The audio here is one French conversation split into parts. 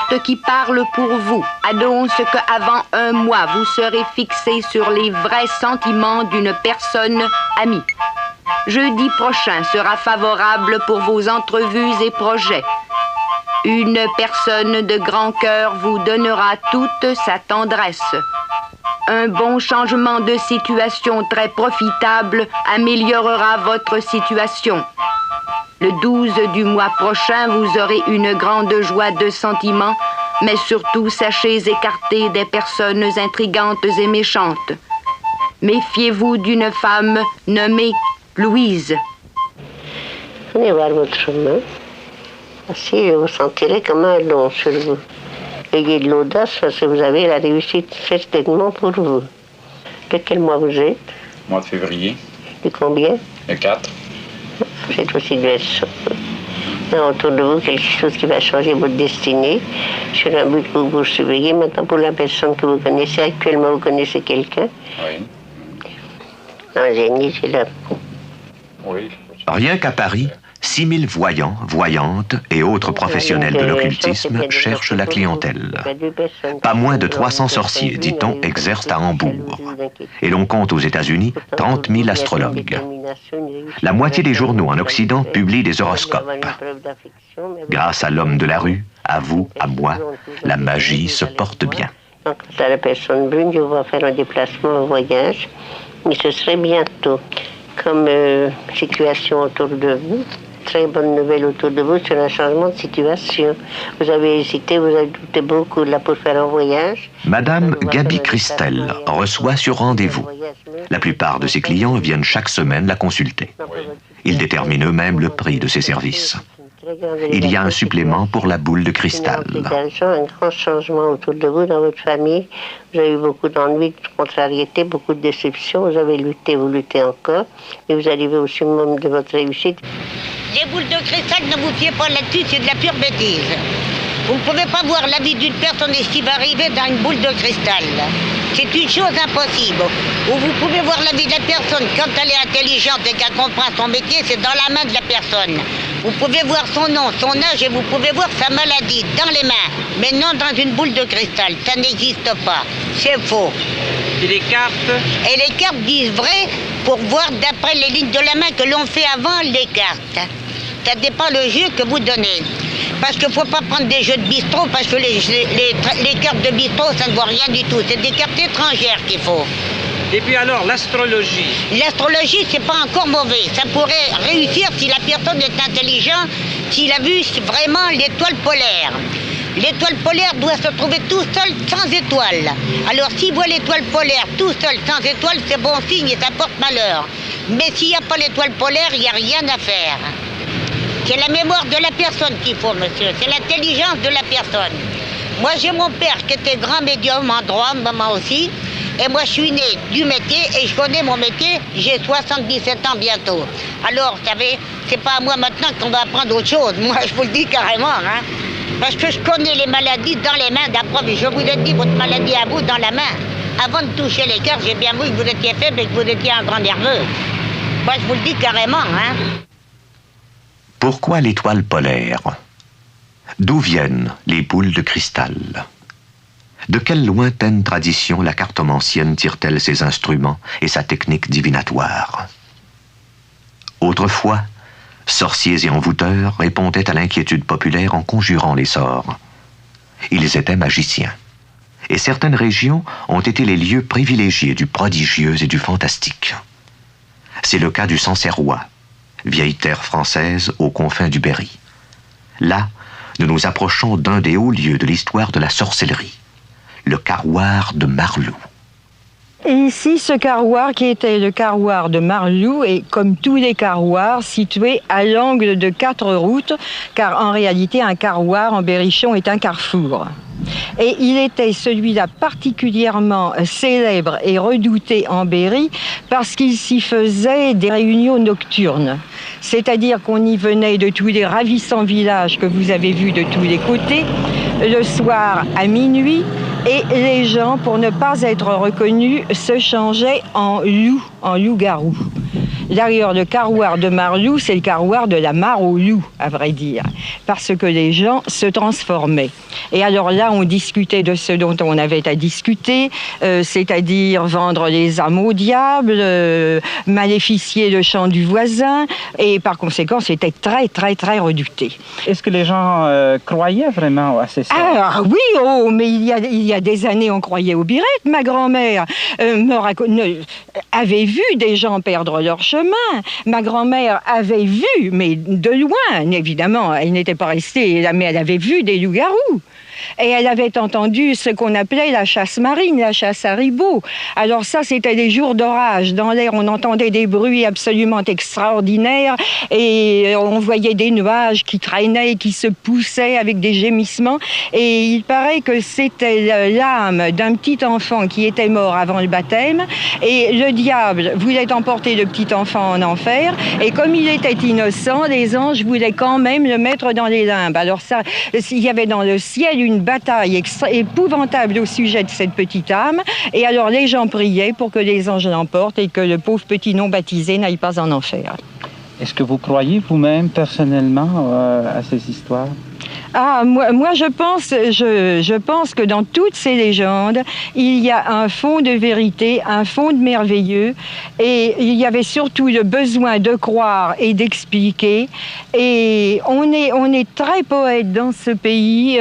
carte qui parle pour vous annonce qu'avant un mois, vous serez fixé sur les vrais sentiments d'une personne amie. Jeudi prochain sera favorable pour vos entrevues et projets. Une personne de grand cœur vous donnera toute sa tendresse. Un bon changement de situation très profitable améliorera votre situation. Le 12 du mois prochain, vous aurez une grande joie de sentiments, mais surtout sachez écarter des personnes intrigantes et méchantes. Méfiez-vous d'une femme nommée Louise. Venez voir votre main. Ainsi, vous sentirez comme un long sur vous. Ayez de l'audace parce que vous avez la réussite certainement pour vous. De quel mois vous êtes? Mois de février. De combien? Le 4. C'est aussi de être autour de vous quelque chose qui va changer votre destinée sur un but que vous surveillez. Maintenant, pour la personne que vous connaissez, actuellement, vous connaissez quelqu'un? Oui. Un génie, c'est là. Oui. Rien qu'à Paris, 6000 voyants, voyantes et autres professionnels de l'occultisme cherchent la clientèle. Pas moins de 300 sorciers, dit-on, exercent à Hambourg. Et l'on compte aux États-Unis 30 000 astrologues. La moitié des journaux en Occident publient des horoscopes. Grâce à l'homme de la rue, à vous, à moi, la magie se porte bien. Donc, à la personne brune, je vais faire un déplacement, un voyage, mais ce serait bientôt. Comme situation autour de vous, très bonne nouvelle autour de vous sur un changement de situation. Vous avez hésité, vous avez douté beaucoup là pour faire un voyage. Madame Gaby Christel reçoit sur rendez-vous. La plupart de ses clients viennent chaque semaine la consulter. Ils déterminent eux-mêmes le prix de ses services. Il y a un supplément pour la boule de cristal. Un grand changement autour de vous, dans votre famille. Vous avez eu beaucoup d'ennuis, de contrariétés, beaucoup de déceptions. Vous avez lutté, vous luttez encore. Et vous arrivez au summum de votre réussite. Les boules de cristal, ne vous fiez pas là-dessus, c'est de la pure bêtise. Vous ne pouvez pas voir la vie d'une personne et ce qui va arriver dans une boule de cristal. C'est une chose impossible. Où vous pouvez voir la vie de la personne quand elle est intelligente et qu'elle comprend son métier, c'est dans la main de la personne. Vous pouvez voir son nom, son âge et vous pouvez voir sa maladie dans les mains. Mais non dans une boule de cristal. Ça n'existe pas. C'est faux. Et les cartes? Et les cartes disent vrai pour voir d'après les lignes de la main que l'on fait avant les cartes. Ça dépend le jeu que vous donnez. Parce qu'il ne faut pas prendre des jeux de bistrot, parce que les cartes de bistrot, ça ne vaut rien du tout. C'est des cartes étrangères qu'il faut. Et puis alors, l'astrologie? L'astrologie, c'est pas encore mauvais. Ça pourrait réussir si la personne est intelligente, s'il a vu vraiment l'étoile polaire. L'étoile polaire doit se trouver tout seul, sans étoile. Alors, s'il voit l'étoile polaire tout seul, sans étoile, c'est bon signe et ça porte malheur. Mais s'il n'y a pas l'étoile polaire, il n'y a rien à faire. C'est la mémoire de la personne qu'il faut, monsieur. C'est l'intelligence de la personne. Moi, j'ai mon père qui était grand médium en droit, maman aussi. Et moi, je suis né du métier et je connais mon métier. J'ai 77 ans bientôt. Alors, vous savez, c'est pas à moi maintenant qu'on va apprendre autre chose. Moi, je vous le dis carrément, hein. Parce que je connais les maladies dans les mains d'après. Je vous ai dit votre maladie à vous dans la main. Avant de toucher les cœurs, j'ai bien vu que vous étiez faible et que vous étiez un grand nerveux. Moi, je vous le dis carrément, hein. Pourquoi l'étoile polaire? D'où viennent les boules de cristal? De quelle lointaine tradition la cartomancienne tire-t-elle ses instruments et sa technique divinatoire? Autrefois, sorciers et envoûteurs répondaient à l'inquiétude populaire en conjurant les sorts. Ils étaient magiciens. Et certaines régions ont été les lieux privilégiés du prodigieux et du fantastique. C'est le cas du Sancerrois, vieille terre française aux confins du Berry. Là, nous nous approchons d'un des hauts lieux de l'histoire de la sorcellerie, le carroir de Marlou. Et ici, ce carroir qui était le carroir de Marlou est, comme tous les carroirs, situé à l'angle de 4 routes, car en réalité, un carroir en Berrichon est un carrefour. Et il était celui-là particulièrement célèbre et redouté en Berry parce qu'il s'y faisait des réunions nocturnes. C'est-à-dire qu'on y venait de tous les ravissants villages que vous avez vus de tous les côtés, le soir à minuit, et les gens, pour ne pas être reconnus, se changeaient en loups-garous. D'ailleurs, le carroir de Marlou, c'est le carroir de la mare au loup, à vrai dire, parce que les gens se transformaient. Et alors là, on discutait de ce dont on avait à discuter, c'est-à-dire vendre les âmes au diable, maléficier le champ du voisin, et par conséquent, c'était très, très, très redouté. Est-ce que les gens croyaient vraiment à ces sorts? Ah oui, oh, mais il y a des années, on croyait aux birettes. Ma grand-mère avait vu des gens perdre leur chemin. Ma grand-mère avait vu, mais de loin, évidemment, elle n'était pas restée, mais elle avait vu des loups-garous. Et elle avait entendu ce qu'on appelait la chasse marine, la chasse à ribot. Alors ça, c'était des jours d'orage. Dans l'air, on entendait des bruits absolument extraordinaires et on voyait des nuages qui traînaient et qui se poussaient avec des gémissements. Et il paraît que c'était l'âme d'un petit enfant qui était mort avant le baptême. Et le diable voulait emporter le petit enfant en enfer. Et comme il était innocent, les anges voulaient quand même le mettre dans les limbes. Alors ça, il y avait dans le ciel une bataille épouvantable au sujet de cette petite âme. Et alors les gens priaient pour que les anges l'emportent et que le pauvre petit non baptisé n'aille pas en enfer. Est-ce que vous croyez vous-même personnellement à ces histoires? Ah, moi je pense que dans toutes ces légendes, il y a un fond de vérité, un fond de merveilleux, et il y avait surtout le besoin de croire et d'expliquer. Et on est très poète dans ce pays,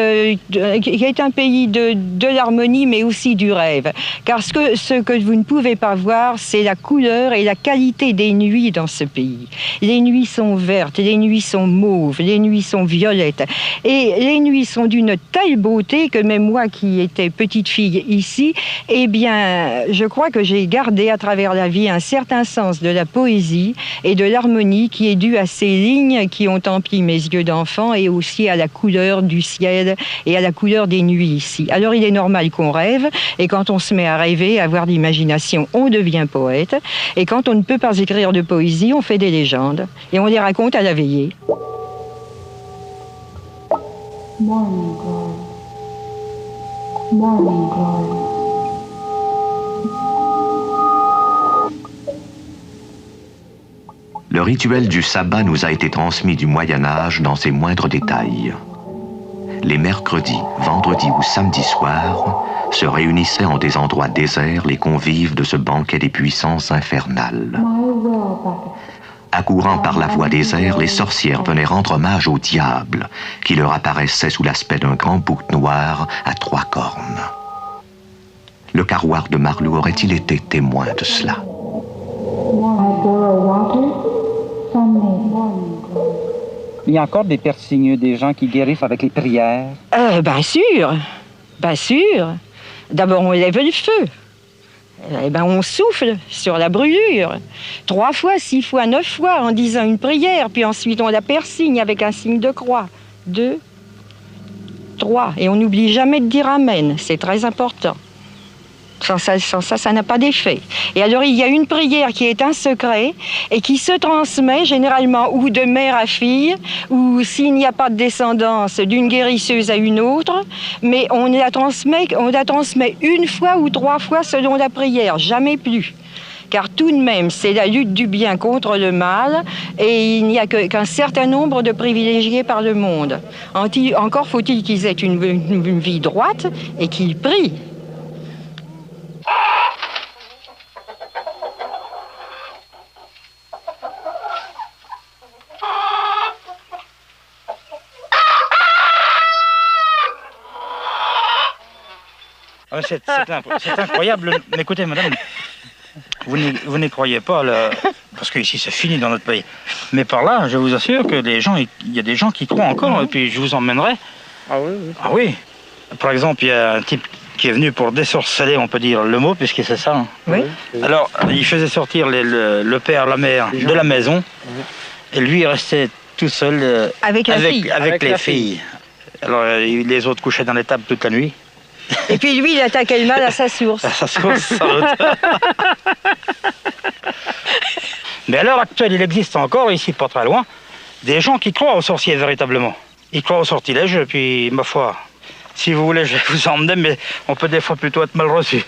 qui est un pays de l'harmonie, mais aussi du rêve. Car ce que vous ne pouvez pas voir, c'est la couleur et la qualité des nuits dans ce pays. Les nuits sont vertes, les nuits sont mauves, les nuits sont violettes. Et les nuits sont d'une telle beauté que même moi qui étais petite fille ici, eh bien, je crois que j'ai gardé à travers la vie un certain sens de la poésie et de l'harmonie qui est dû à ces lignes qui ont empli mes yeux d'enfant et aussi à la couleur du ciel et à la couleur des nuits ici. Alors il est normal qu'on rêve et quand on se met à rêver, à avoir d'imagination, on devient poète et quand on ne peut pas écrire de poésie, on fait des légendes et on les raconte à la veillée. Morning glory, morning glory. Le rituel du sabbat nous a été transmis du Moyen-Âge dans ses moindres détails. Les mercredis, vendredis ou samedis soirs se réunissaient en des endroits déserts les convives de ce banquet des puissances infernales. Accourant par la voie des airs, les sorcières venaient rendre hommage au diable, qui leur apparaissait sous l'aspect d'un grand bouc noir à 3 cornes. Le carroir de Marlou aurait-il été témoin de cela? Il y a encore des persigneux, des gens qui guérissent avec les prières? Bien sûr, bien sûr. D'abord, on lève le feu. Eh ben, on souffle sur la brûlure. 3 fois, 6 fois, 9 fois en disant une prière, puis ensuite on la persigne avec un signe de croix. 2, 3. Et on n'oublie jamais de dire Amen, c'est très important. Sans ça, ça n'a pas d'effet. Et alors, il y a une prière qui est un secret et qui se transmet généralement ou de mère à fille, ou s'il n'y a pas de descendance, d'une guérisseuse à une autre, mais on la transmet 1 fois ou 3 fois selon la prière, jamais plus. Car tout de même, c'est la lutte du bien contre le mal et il n'y a qu'un certain nombre de privilégiés par le monde. Encore faut-il qu'ils aient une vie droite et qu'ils prient. C'est incroyable. Mais écoutez, madame, vous n'y croyez pas, là, parce qu'ici c'est fini dans notre pays. Mais par là, je vous assure que il y a des gens qui croient encore, et puis je vous emmènerai. Ah oui, oui. Ah oui. Par exemple, il y a un type qui est venu pour désorceler, on peut dire le mot, puisque c'est ça. Hein. Oui. Alors, il faisait sortir le père, la mère de la maison, et lui, il restait tout seul avec les filles. Alors, les autres couchaient dans les tables toute la nuit. Et puis lui, il attaquait le mal à sa source. À sa source, sans doute. Mais à l'heure actuelle, il existe encore, ici pas très loin, des gens qui croient aux sorciers véritablement. Ils croient aux sortilèges, et puis, ma foi, si vous voulez, je vais vous emmener, mais on peut des fois plutôt être mal reçu.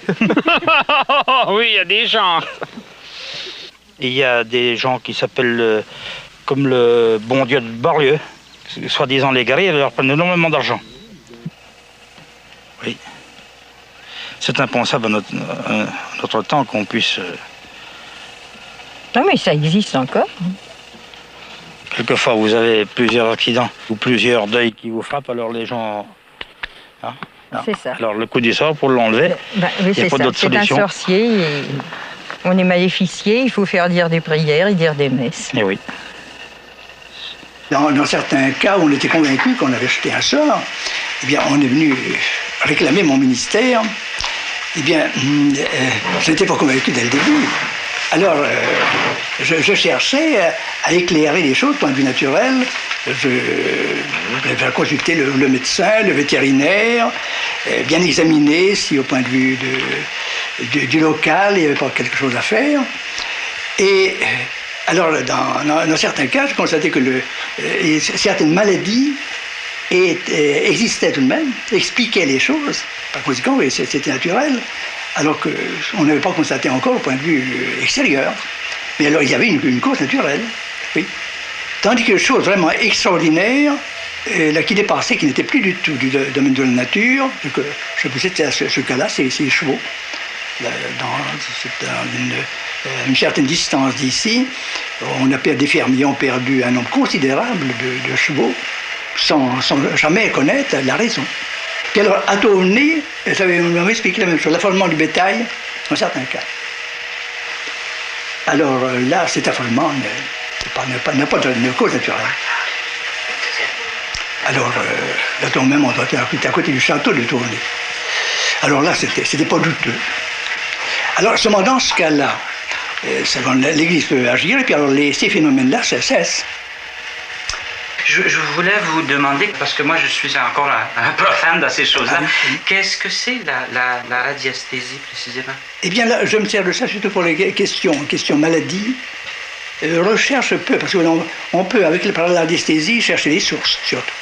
Oui, il y a des gens. Il y a des gens qui s'appellent comme le bon Dieu de Bar-Lieu, soi-disant les guerriers, ils leur prennent énormément d'argent. Oui. C'est impensable à notre temps qu'on puisse... Non, mais ça existe encore. Quelquefois, vous avez plusieurs accidents ou plusieurs deuils qui vous frappent, alors les gens... Hein, c'est ça. Alors le coup du sort, pour l'enlever, oui, il n'y a pas d'autre solution. C'est un sorcier, et on est maléficié, il faut faire dire des prières et dire des messes. Et oui. Dans certains cas où on était convaincu qu'on avait jeté un sort, eh bien, on est venu réclamer mon ministère. Eh bien, je n'étais pas convaincu dès le début. Alors, je cherchais à éclairer les choses du point de vue naturel. Je consultais le médecin, le vétérinaire, bien examiner si au point de vue du local, il n'y avait pas quelque chose à faire. Et alors, dans certains cas, je constatais que certaines maladies existaient tout de même, expliquaient les choses. Par conséquent, c'était naturel, alors qu'on n'avait pas constaté encore au point de vue extérieur. Mais alors, il y avait une cause naturelle, oui. Tandis que chose vraiment extraordinaire, qui dépassait, qui n'était plus du tout du domaine de la nature, je possédais ce cas-là, c'est les chevaux. Dans une certaine distance d'ici, des fermiers ont perdu un nombre considérable de chevaux sans jamais connaître la raison. Puis alors, à tourner, on m'avait expliqué la même chose, l'affolement du bétail, dans certains cas. Alors là, cet affolement n'a pas de cause naturelle. Alors, là, tout de même, on doit être à côté du château de Tournai. Alors là, c'était pas douteux. Alors, seulement dans ce cas-là, l'Église peut agir, et puis alors ces phénomènes-là, ça cesse. Je voulais vous demander, parce que moi je suis encore un profane dans ces choses-là, qu'est-ce que c'est la radiesthésie précisément? Eh bien là, je me sers de ça surtout pour les questions maladie. Recherche peu, parce qu'on peut, par la radiesthésie, chercher les sources, surtout.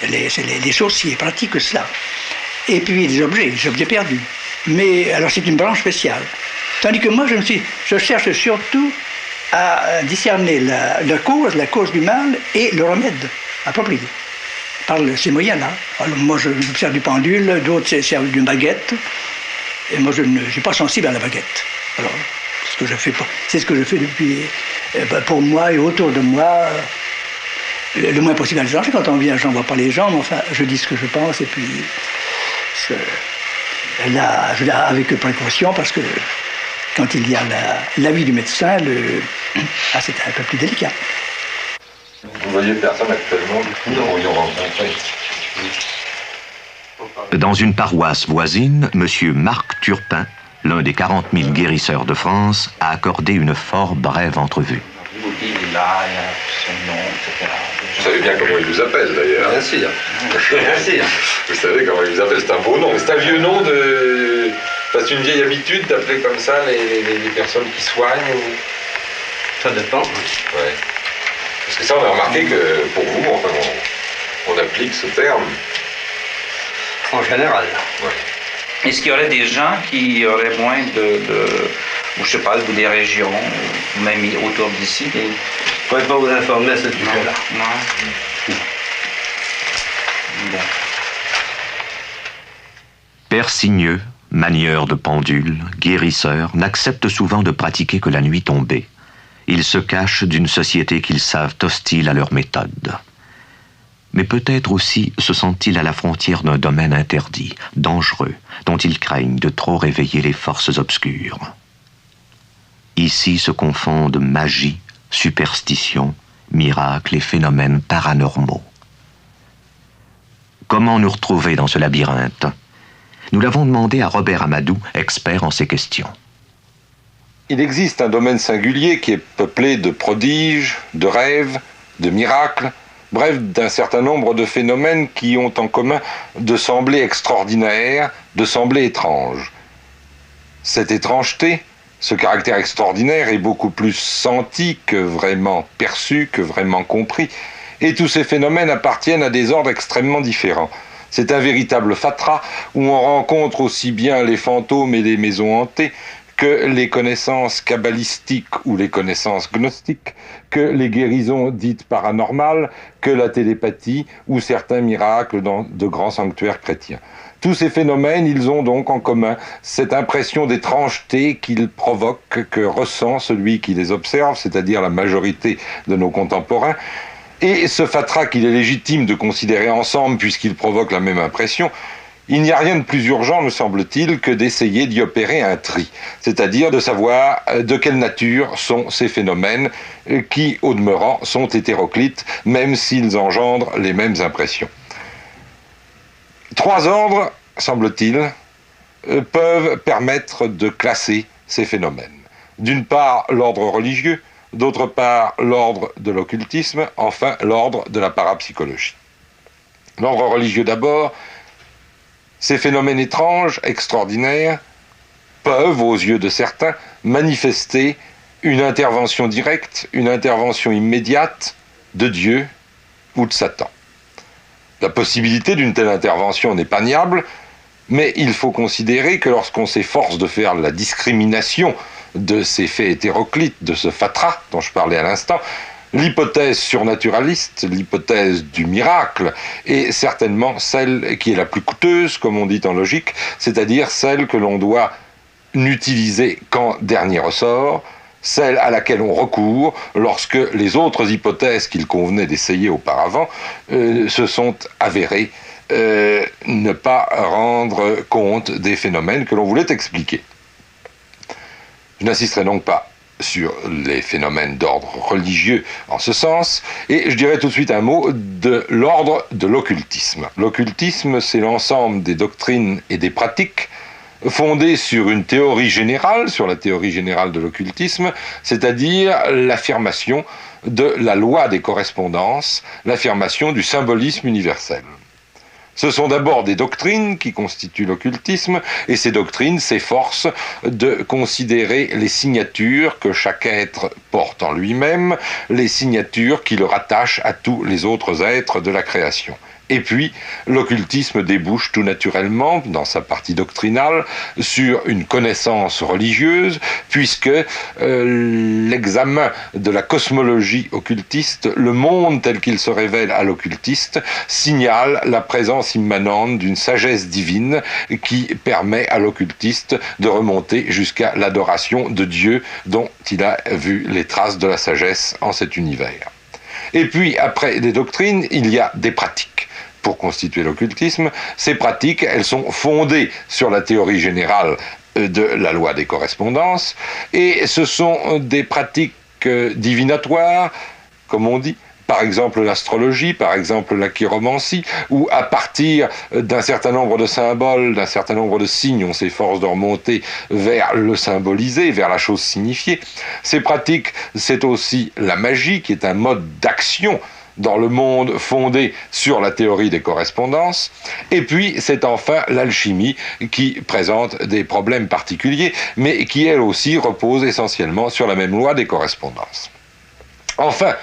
Les sourciers pratiquent cela. Et puis les objets perdus. Mais alors c'est une branche spéciale. Tandis que moi, je cherche surtout à discerner la cause du mal et le remède approprié par ces moyens-là. Alors moi, je me sers du pendule, d'autres se servent d'une baguette, et moi, je ne suis pas sensible à la baguette. Alors, c'est ce que je fais depuis, pour moi et autour de moi, le moins possible à l'étranger. Quand on vient, je n'envoie pas les gens, mais enfin, je dis ce que je pense, et puis je avec précaution, parce que quand il y a l'avis du médecin, c'est un peu plus délicat. Vous voyez personne actuellement que nous aurions rencontré. Dans une paroisse voisine, M. Marc Turpin, l'un des 40 000 guérisseurs de France, a accordé une fort brève entrevue. Il est là, il a son nom, etc. Vous savez bien comment il vous appelle d'ailleurs. Bien sûr. Vous savez comment il vous appelle, c'est un beau nom. C'est un vieux nom de... Enfin, c'est une vieille habitude d'appeler comme ça les personnes qui soignent ou... Ça dépend. Ouais. Parce que ça, on a remarqué que pour vous, enfin, on applique ce terme. En général. Ouais. Est-ce qu'il y aurait des gens qui auraient moins ou je sais pas, ou des régions, ou même autour d'ici, je ne pourrais pas vous informer à ce sujet-là. Non. Bon. Père Signeux, manieur de pendule, guérisseur, n'accepte souvent de pratiquer que la nuit tombée. Ils se cachent d'une société qu'ils savent hostile à leur méthode. Mais peut-être aussi se sentent-ils à la frontière d'un domaine interdit, dangereux, dont ils craignent de trop réveiller les forces obscures. Ici se confondent magie, superstition, miracles et phénomènes paranormaux. Comment nous retrouver dans ce labyrinthe? Nous l'avons demandé à Robert Amadou, expert en ces questions. Il existe un domaine singulier qui est peuplé de prodiges, de rêves, de miracles, bref, d'un certain nombre de phénomènes qui ont en commun de sembler extraordinaires, de sembler étranges. Cette étrangeté, ce caractère extraordinaire est beaucoup plus senti que vraiment perçu, que vraiment compris, et tous ces phénomènes appartiennent à des ordres extrêmement différents. C'est un véritable fatras où on rencontre aussi bien les fantômes et les maisons hantées que les connaissances kabbalistiques ou les connaissances gnostiques, que les guérisons dites paranormales, que la télépathie ou certains miracles dans de grands sanctuaires chrétiens. Tous ces phénomènes, ils ont donc en commun cette impression d'étrangeté qu'ils provoquent, que ressent celui qui les observe, c'est-à-dire la majorité de nos contemporains. Et ce fatras qu'il est légitime de considérer ensemble puisqu'il provoque la même impression, il n'y a rien de plus urgent, me semble-t-il, que d'essayer d'y opérer un tri, c'est-à-dire de savoir de quelle nature sont ces phénomènes qui, au demeurant, sont hétéroclites, même s'ils engendrent les mêmes impressions. 3 ordres, semble-t-il, peuvent permettre de classer ces phénomènes. D'une part, l'ordre religieux, d'autre part, l'ordre de l'occultisme, enfin, l'ordre de la parapsychologie. L'ordre religieux d'abord, ces phénomènes étranges, extraordinaires, peuvent, aux yeux de certains, manifester une intervention directe, une intervention immédiate de Dieu ou de Satan. La possibilité d'une telle intervention n'est pas niable, mais il faut considérer que lorsqu'on s'efforce de faire la discrimination de ces faits hétéroclites, de ce fatras dont je parlais à l'instant, l'hypothèse surnaturaliste, l'hypothèse du miracle, est certainement celle qui est la plus coûteuse, comme on dit en logique, c'est-à-dire celle que l'on doit n'utiliser qu'en dernier ressort, celle à laquelle on recourt lorsque les autres hypothèses qu'il convenait d'essayer auparavant se sont avérées ne pas rendre compte des phénomènes que l'on voulait expliquer. Je n'insisterai donc pas sur les phénomènes d'ordre religieux en ce sens, et je dirais tout de suite un mot de l'ordre de l'occultisme. L'occultisme, c'est l'ensemble des doctrines et des pratiques fondées sur une théorie générale, sur la théorie générale de l'occultisme, c'est-à-dire l'affirmation de la loi des correspondances, l'affirmation du symbolisme universel. Ce sont d'abord des doctrines qui constituent l'occultisme, et ces doctrines s'efforcent de considérer les signatures que chaque être porte en lui-même, les signatures qui le rattachent à tous les autres êtres de la création. Et puis, l'occultisme débouche tout naturellement, dans sa partie doctrinale, sur une connaissance religieuse, puisque l'examen de la cosmologie occultiste, le monde tel qu'il se révèle à l'occultiste, signale la présence immanente d'une sagesse divine qui permet à l'occultiste de remonter jusqu'à l'adoration de Dieu dont il a vu les traces de la sagesse en cet univers. Et puis, après les doctrines, il y a des pratiques. Pour constituer l'occultisme, ces pratiques, elles sont fondées sur la théorie générale de la loi des correspondances, et ce sont des pratiques divinatoires, comme on dit, par exemple l'astrologie, par exemple la chiromancie, où à partir d'un certain nombre de symboles, d'un certain nombre de signes, on s'efforce de remonter vers le symbolisé, vers la chose signifiée. Ces pratiques, c'est aussi la magie, qui est un mode d'action dans le monde fondé sur la théorie des correspondances, et puis c'est enfin l'alchimie qui présente des problèmes particuliers, mais qui elle aussi repose essentiellement sur la même loi des correspondances. Enfin,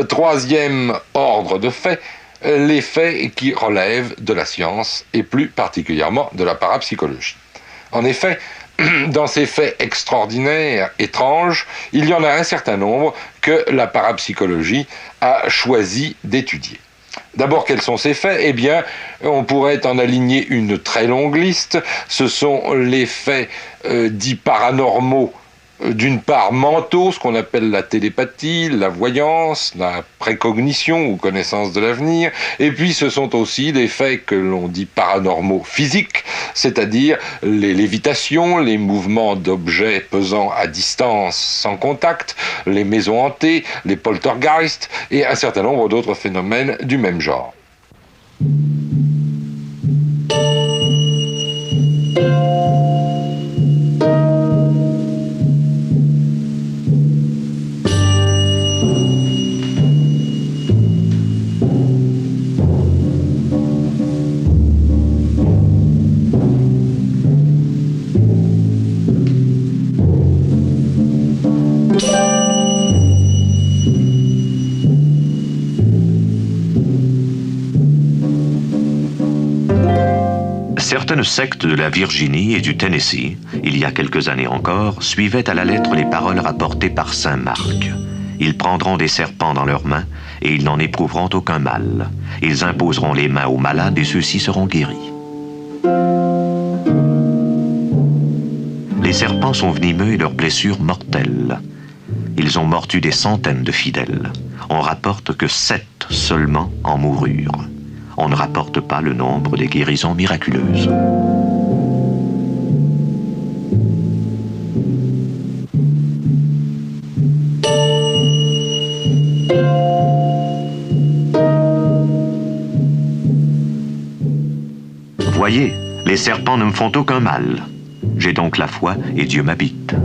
troisième ordre de faits, les faits qui relèvent de la science, et plus particulièrement de la parapsychologie. En effet, dans ces faits extraordinaires, étranges, il y en a un certain nombre que la parapsychologie a choisi d'étudier. D'abord, quels sont ces faits ? Eh bien, on pourrait en aligner une très longue liste. Ce sont les faits dits paranormaux, d'une part mentaux, ce qu'on appelle la télépathie, la voyance, la précognition ou connaissance de l'avenir, et puis ce sont aussi des faits que l'on dit paranormaux physiques, c'est-à-dire les lévitations, les mouvements d'objets pesant à distance sans contact, les maisons hantées, les poltergeists et un certain nombre d'autres phénomènes du même genre. Certaines sectes de la Virginie et du Tennessee, il y a quelques années encore, suivaient à la lettre les paroles rapportées par saint Marc. Ils prendront des serpents dans leurs mains et ils n'en éprouveront aucun mal. Ils imposeront les mains aux malades et ceux-ci seront guéris. Les serpents sont venimeux et leurs blessures mortelles. Ils ont mordu des centaines de fidèles. On rapporte que 7 seulement en moururent. On ne rapporte pas le nombre des guérisons miraculeuses. Voyez, les serpents ne me font aucun mal. J'ai donc la foi et Dieu m'habite.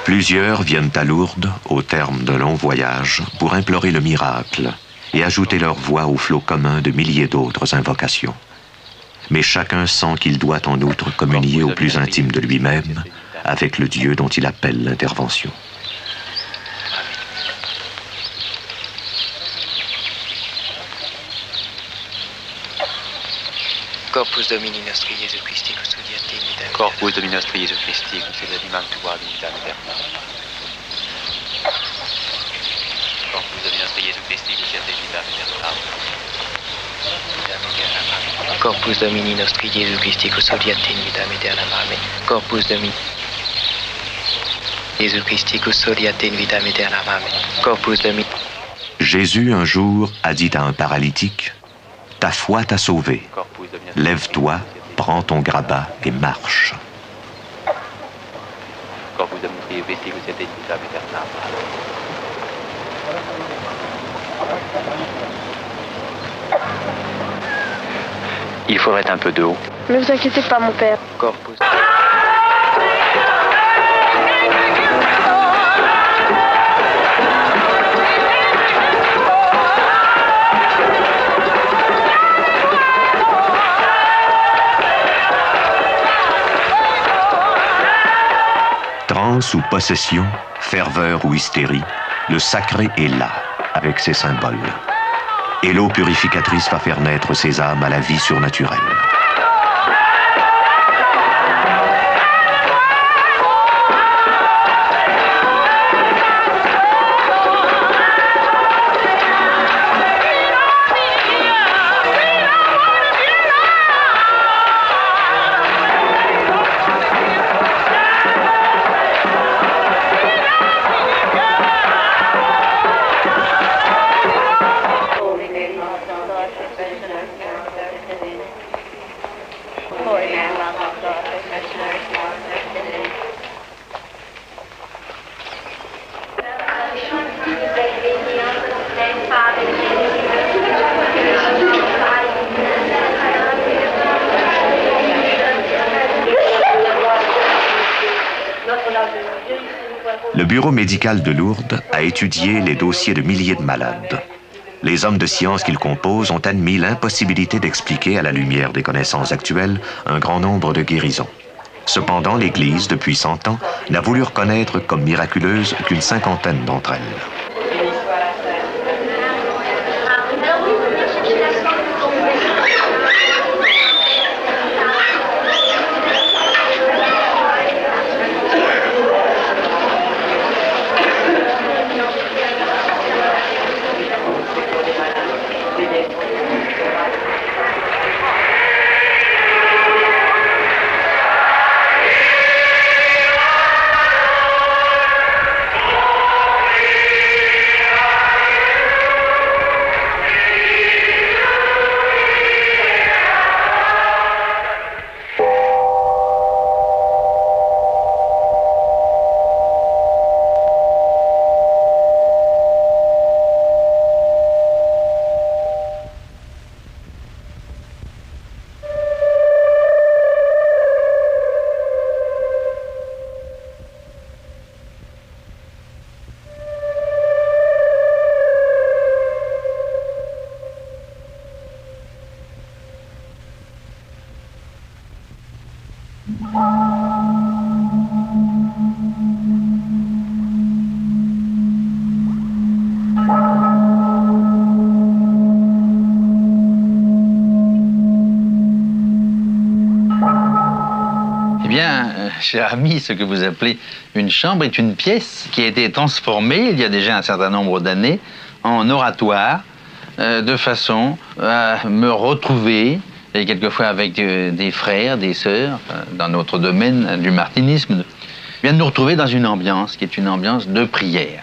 Plusieurs viennent à Lourdes, au terme d'un long voyage, pour implorer le miracle et ajouter leur voix au flot commun de milliers d'autres invocations. Mais chacun sent qu'il doit en outre communier au plus intime de lui-même avec le Dieu dont il appelle l'intervention. Corpus Domini nostri Jesu Christi, custodiate in vita. Corpus Domini nostri Jesu Christi, custodiate tua vita eterna. Corpus Domini nostri Jesu Christi, custodiate vita eterna. Corpus Domini nostri Jesu Christi, custodiate in vita eterna. Corpus Domini Jesu Christi, custodiate in vita eterna. Corpus Domini. Jésus, un jour, a dit à un paralytique: « Ta foi t'a sauvé. Lève-toi, prends ton grabat et marche. » Il faudrait un peu d'eau. Ne vous inquiétez pas, mon père. Corpus. Transe ou possession, ferveur ou hystérie, le sacré est là, avec ses symboles. Et l'eau purificatrice va faire naître ces âmes à la vie surnaturelle. Le bureau médical de Lourdes a étudié les dossiers de milliers de malades. Les hommes de science qu'il compose ont admis l'impossibilité d'expliquer, à la lumière des connaissances actuelles, un grand nombre de guérisons. Cependant, l'Église, depuis 100 ans, n'a voulu reconnaître comme miraculeuses qu'une 50aine d'entre elles. cher ami, ce que vous appelez une chambre est une pièce qui a été transformée, il y a déjà un certain nombre d'années, en oratoire, de façon à me retrouver, et quelquefois avec des frères, des sœurs, dans notre domaine du martinisme, bien de nous retrouver dans une ambiance qui est une ambiance de prière.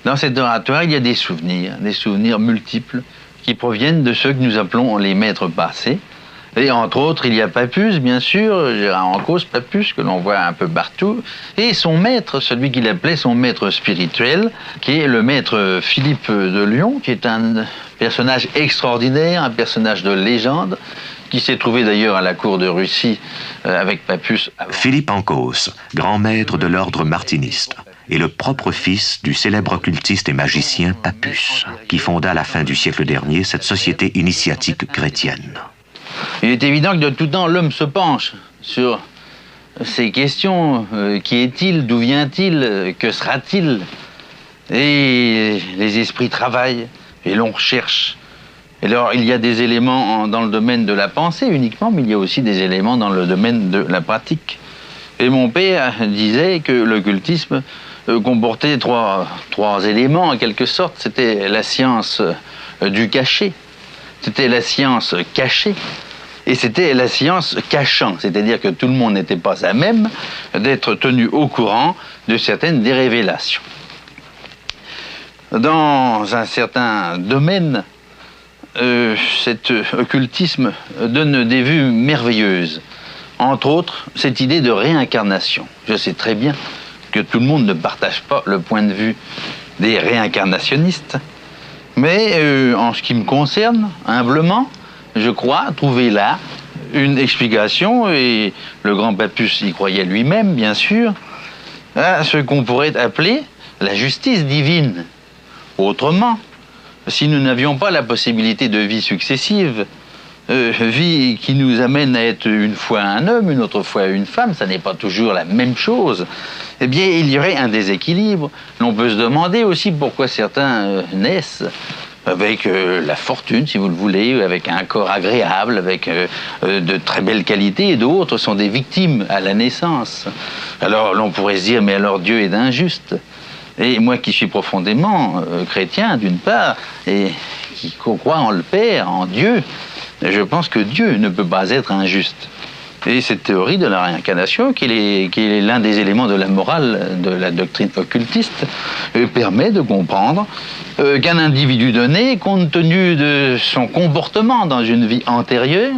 Dans cet oratoire, il y a des souvenirs multiples qui proviennent de ceux que nous appelons les maîtres passés. Et entre autres, il y a Papus, bien sûr, Gérard Encausse, Papus, que l'on voit un peu partout, et son maître, celui qu'il appelait son maître spirituel, qui est le maître Philippe de Lyon, qui est un personnage extraordinaire, un personnage de légende, qui s'est trouvé d'ailleurs à la cour de Russie avec Papus. Philippe Encausse, grand maître de l'ordre martiniste, est le propre fils du célèbre occultiste et magicien Papus, qui fonda à la fin du siècle dernier cette société initiatique chrétienne. Il est évident que de tout temps, l'homme se penche sur ces questions. Qui est-il? D'où vient-il? Que sera-t-il? Et les esprits travaillent et l'on recherche. Et alors, il y a des éléments dans le domaine de la pensée uniquement, mais il y a aussi des éléments dans le domaine de la pratique. Et mon père disait que l'occultisme comportait trois éléments, en quelque sorte. C'était la science du cachet, c'était la science cachée, et c'était la science cachant, c'est-à-dire que tout le monde n'était pas à même d'être tenu au courant de certaines des révélations. Dans un certain domaine, cet occultisme donne des vues merveilleuses. Entre autres, cette idée de réincarnation. Je sais très bien que tout le monde ne partage pas le point de vue des réincarnationnistes, mais en ce qui me concerne, humblement, je crois trouver là une explication, et le grand Papus y croyait lui-même, bien sûr, à ce qu'on pourrait appeler la justice divine. Autrement, si nous n'avions pas la possibilité de vie successive, vie qui nous amène à être une fois un homme, une autre fois une femme, ça n'est pas toujours la même chose, eh bien il y aurait un déséquilibre. L'on peut se demander aussi pourquoi certains naissent avec la fortune, si vous le voulez, avec un corps agréable, avec de très belles qualités, et d'autres sont des victimes à la naissance. Alors l'on pourrait se dire, mais alors Dieu est injuste. Et moi qui suis profondément chrétien, d'une part, et qui croit en le Père, en Dieu, je pense que Dieu ne peut pas être injuste. Et cette théorie de la réincarnation, qui est l'un des éléments de la morale de la doctrine occultiste, permet de comprendre qu'un individu donné, compte tenu de son comportement dans une vie antérieure,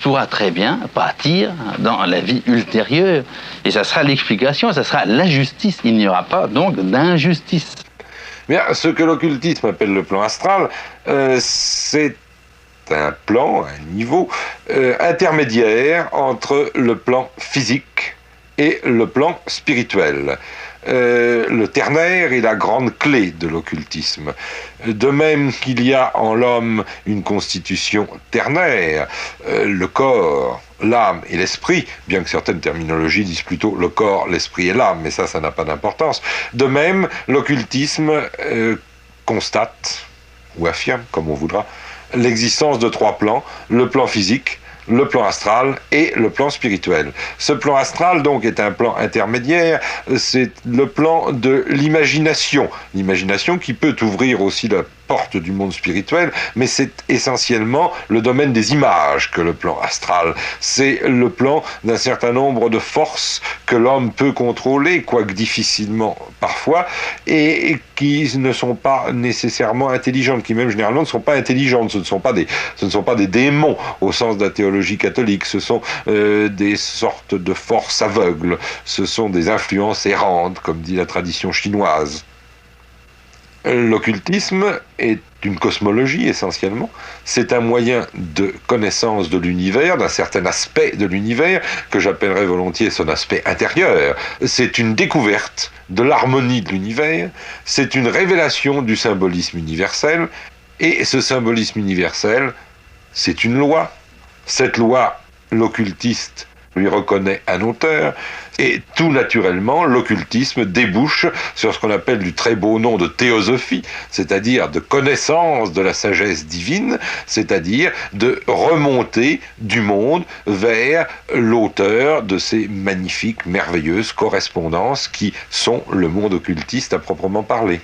pourra très bien pâtir dans la vie ultérieure. Et ça sera l'explication, ça sera la justice. Il n'y aura pas donc d'injustice. Bien, ce que l'occultisme appelle le plan astral, c'est un plan, un niveau intermédiaire entre le plan physique et le plan spirituel. Le ternaire est la grande clé de l'occultisme. De même qu'il y a en l'homme une constitution ternaire, le corps, l'âme et l'esprit, bien que certaines terminologies disent plutôt le corps, l'esprit et l'âme, mais ça n'a pas d'importance. De même, l'occultisme constate, ou affirme, comme on voudra, l'existence de trois plans, le plan physique, le plan astral et le plan spirituel. Ce plan astral, donc, est un plan intermédiaire, c'est le plan de l'imagination. L'imagination qui peut ouvrir aussi la porte du monde spirituel, mais c'est essentiellement le domaine des images que le plan astral. C'est le plan d'un certain nombre de forces que l'homme peut contrôler, quoique difficilement parfois, et qui ne sont pas nécessairement intelligentes, qui même généralement ne sont pas intelligentes. Ce ne sont pas des démons au sens de la théologie catholique, ce sont des sortes de forces aveugles, ce sont des influences errantes, comme dit la tradition chinoise. L'occultisme est une cosmologie essentiellement, c'est un moyen de connaissance de l'univers, d'un certain aspect de l'univers, que j'appellerais volontiers son aspect intérieur. C'est une découverte de l'harmonie de l'univers, c'est une révélation du symbolisme universel, et ce symbolisme universel, c'est une loi. Cette loi, l'occultiste lui reconnaît un auteur, et tout naturellement, l'occultisme débouche sur ce qu'on appelle du très beau nom de théosophie, c'est-à-dire de connaissance de la sagesse divine, c'est-à-dire de remonter du monde vers l'auteur de ces magnifiques, merveilleuses correspondances qui sont le monde occultiste à proprement parler.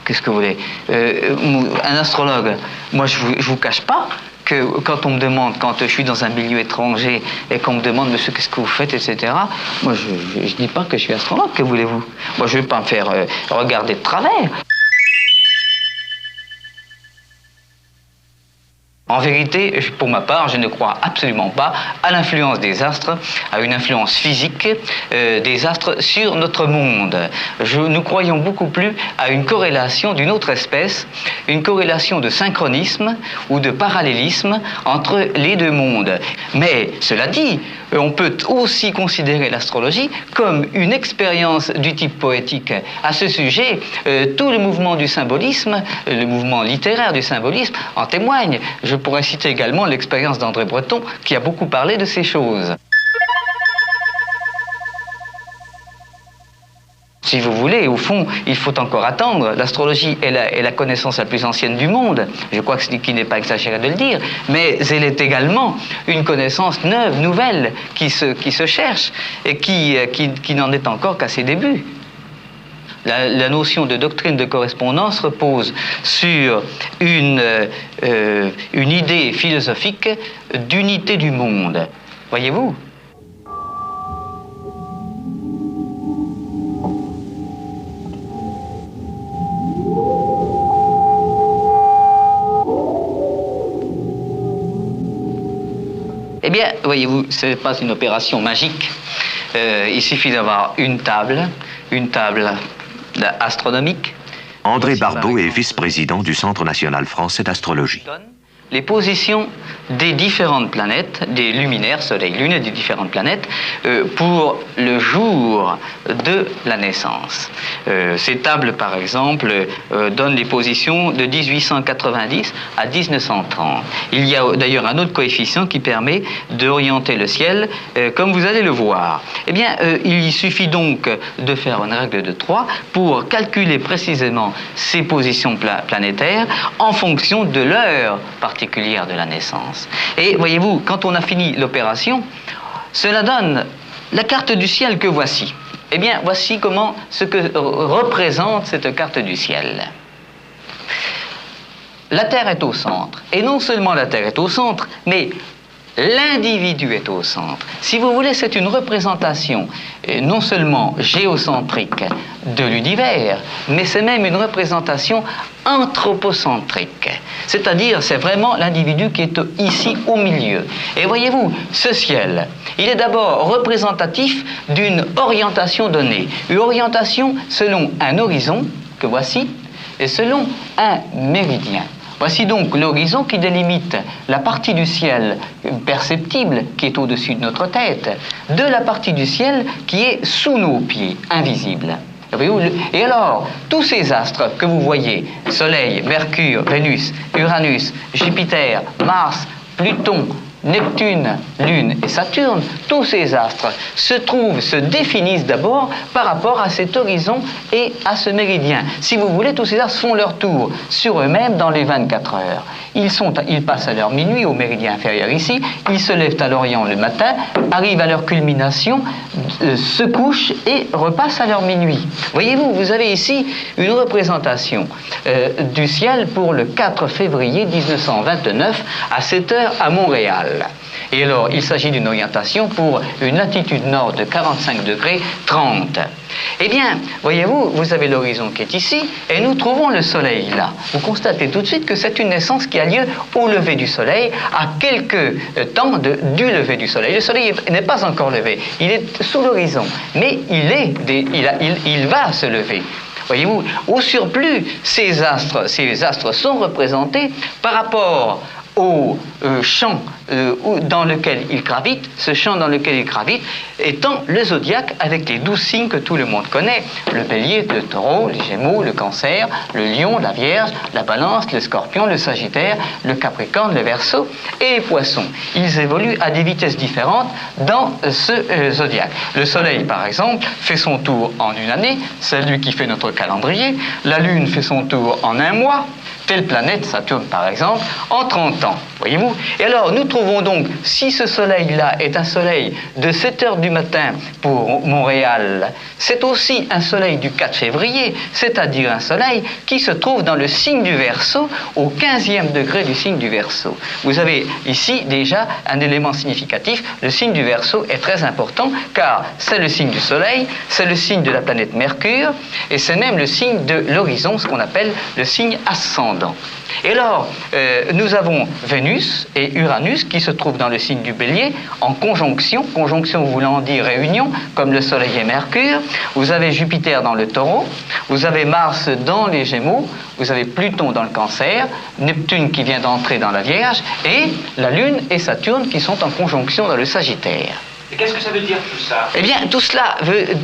Qu'est-ce que vous voulez un astrologue, moi je vous cache pas que quand on me demande, quand je suis dans un milieu étranger et qu'on me demande, monsieur, qu'est-ce que vous faites, etc., moi je dis pas que je suis astrologue, que voulez-vous? Moi je vais pas me faire regarder de travers. En vérité, pour ma part, je ne crois absolument pas à l'influence des astres, à une influence physique des astres sur notre monde. Nous croyons beaucoup plus à une corrélation d'une autre espèce, une corrélation de synchronisme ou de parallélisme entre les deux mondes. Mais cela dit, on peut aussi considérer l'astrologie comme une expérience du type poétique. À ce sujet, tout le mouvement du symbolisme, le mouvement littéraire du symbolisme en témoigne. Je pourrais citer également l'expérience d'André Breton qui a beaucoup parlé de ces choses. Si vous voulez, au fond, il faut encore attendre. L'astrologie est la connaissance la plus ancienne du monde. Je crois qu'il n'est pas exagéré de le dire. Mais elle est également une connaissance neuve, nouvelle, qui se cherche et qui n'en est encore qu'à ses débuts. La notion de doctrine de correspondance repose sur une idée philosophique d'unité du monde. Voyez-vous ? Eh bien, voyez-vous, ce n'est pas une opération magique. Il suffit d'avoir une table astronomique. André Barbeau est vice-président du Centre national français d'astrologie. Les positions des différentes planètes, des luminaires, soleil, lune et des différentes planètes, pour le jour de la naissance. Ces tables, par exemple, donnent les positions de 1890 à 1930. Il y a d'ailleurs un autre coefficient qui permet d'orienter le ciel, comme vous allez le voir. Eh bien, il suffit donc de faire une règle de 3 pour calculer précisément ces positions planétaires en fonction de l'heure particulière de la naissance. Et voyez-vous, quand on a fini l'opération, cela donne la carte du ciel que voici. Eh bien, voici ce que représente cette carte du ciel. La Terre est au centre. Et non seulement la Terre est au centre, mais l'individu est au centre. Si vous voulez, c'est une représentation non seulement géocentrique de l'univers, mais c'est même une représentation anthropocentrique. C'est-à-dire, c'est vraiment l'individu qui est ici au milieu. Et voyez-vous, ce ciel, il est d'abord représentatif d'une orientation donnée. Une orientation selon un horizon, que voici, et selon un méridien. Voici donc l'horizon qui délimite la partie du ciel perceptible qui est au-dessus de notre tête, de la partie du ciel qui est sous nos pieds, invisible. Et alors, tous ces astres que vous voyez, Soleil, Mercure, Vénus, Uranus, Jupiter, Mars, Pluton, Neptune, Lune et Saturne, tous ces astres se définissent d'abord par rapport à cet horizon et à ce méridien. Si vous voulez, tous ces astres font leur tour sur eux-mêmes dans les 24 heures. Ils passent à leur minuit au méridien inférieur ici, ils se lèvent à l'Orient le matin, arrivent à leur culmination, se couchent et repassent à leur minuit. Voyez-vous, vous avez ici une représentation du ciel pour le 4 février 1929 à 7 heures à Montréal. Et alors, il s'agit d'une orientation pour une latitude nord de 45 degrés 30. Eh bien, voyez-vous, vous avez l'horizon qui est ici, et nous trouvons le soleil là. Vous constatez tout de suite que c'est une naissance qui a lieu au lever du soleil, à quelques temps du lever du soleil. Le soleil n'est pas encore levé, il est sous l'horizon, mais il va se lever. Voyez-vous, au surplus, ces astres sont représentés par rapport au champ dans lequel il gravite, ce champ dans lequel il gravite étant le zodiaque avec les 12 signes que tout le monde connaît, le bélier, le taureau, les gémeaux, le cancer, le lion, la vierge, la balance, le scorpion, le sagittaire, le capricorne, le verseau et les poissons. Ils évoluent à des vitesses différentes dans ce zodiaque. Le soleil, par exemple, fait son tour en une année, c'est lui qui fait notre calendrier. La lune fait son tour en un mois. Telle planète, Saturne par exemple, en 30 ans, voyez-vous. Et alors, nous trouvons donc, si ce soleil-là est un soleil de 7 heures du matin pour Montréal, c'est aussi un soleil du 4 février, c'est-à-dire un soleil qui se trouve dans le signe du Verseau, au 15e degré du signe du Verseau. Vous avez ici déjà un élément significatif, le signe du Verseau est très important, car c'est le signe du soleil, c'est le signe de la planète Mercure, et c'est même le signe de l'horizon, ce qu'on appelle le signe ascendant. Et alors, nous avons Vénus et Uranus qui se trouvent dans le signe du Bélier en conjonction voulant dire réunion, comme le Soleil et Mercure. Vous avez Jupiter dans le Taureau, vous avez Mars dans les Gémeaux, vous avez Pluton dans le Cancer, Neptune qui vient d'entrer dans la Vierge, et la Lune et Saturne qui sont en conjonction dans le Sagittaire. Et qu'est-ce que ça veut dire tout ça? Eh bien, tout cela